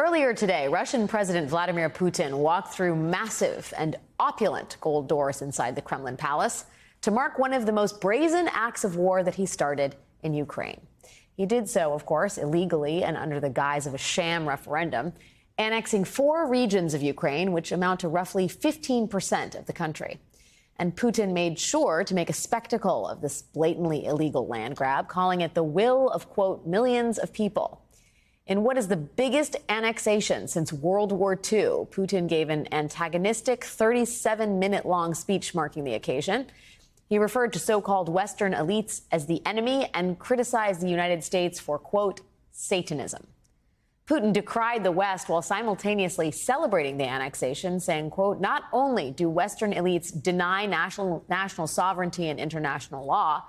Earlier today, Russian President Vladimir Putin walked through massive and opulent gold doors inside the Kremlin palace to mark one of the most brazen acts of war that he started in Ukraine. He did so, of course, illegally and under the guise of a sham referendum, annexing 4 regions of Ukraine, which amount to roughly 15% of the country. And Putin made sure to make a spectacle of this blatantly illegal land grab, calling it the will of, quote, millions of people. In what is the biggest annexation since World War II, Putin gave an antagonistic 37-minute-long speech marking the occasion. He referred to so-called Western elites as the enemy and criticized the United States for, quote, Satanism. Putin decried the West while simultaneously celebrating the annexation, saying, quote, not only do Western elites deny national sovereignty and international law,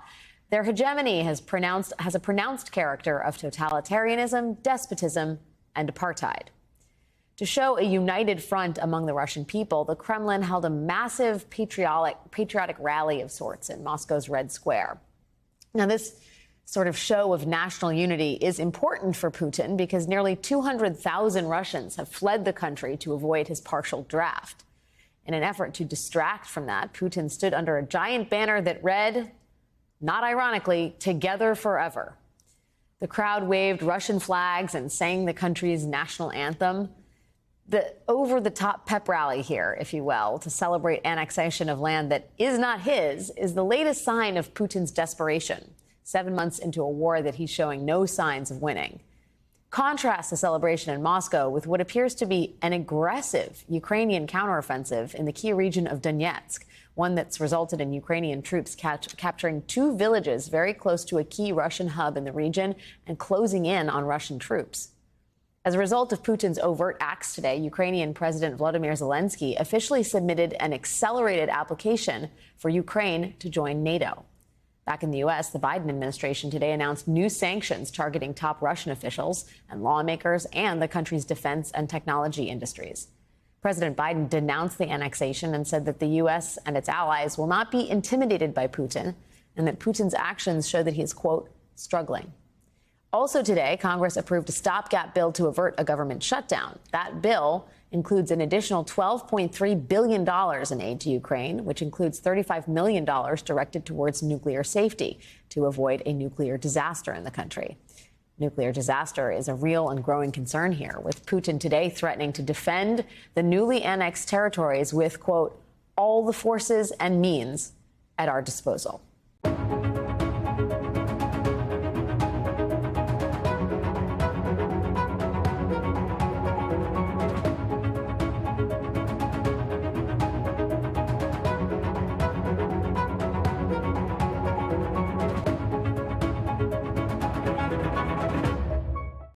their hegemony has a pronounced character of totalitarianism, despotism, and apartheid. To show a united front among the Russian people, the Kremlin held a massive patriotic rally of sorts in Moscow's Red Square. Now, this sort of show of national unity is important for Putin because nearly 200,000 Russians have fled the country to avoid his partial draft. In an effort to distract from that, Putin stood under a giant banner that read, not ironically, "Together Forever." The crowd waved Russian flags and sang the country's national anthem. The over-the-top pep rally here, if you will, to celebrate annexation of land that is not his, is the latest sign of Putin's desperation, 7 months into a war that he's showing no signs of winning. Contrast the celebration in Moscow with what appears to be an aggressive Ukrainian counteroffensive in the key region of Donetsk, one that's resulted in Ukrainian troops capturing 2 villages very close to a key Russian hub in the region and closing in on Russian troops. As a result of Putin's overt acts today, Ukrainian President Volodymyr Zelensky officially submitted an accelerated application for Ukraine to join NATO. Back in the U.S., the Biden administration today announced new sanctions targeting top Russian officials and lawmakers and the country's defense and technology industries. President Biden denounced the annexation and said that the U.S. and its allies will not be intimidated by Putin and that Putin's actions show that he is, quote, struggling. Also today, Congress approved a stopgap bill to avert a government shutdown. That bill includes an additional $12.3 billion in aid to Ukraine, which includes $35 million directed towards nuclear safety to avoid a nuclear disaster in the country. Nuclear disaster is a real and growing concern here, with Putin today threatening to defend the newly annexed territories with, quote, all the forces and means at our disposal.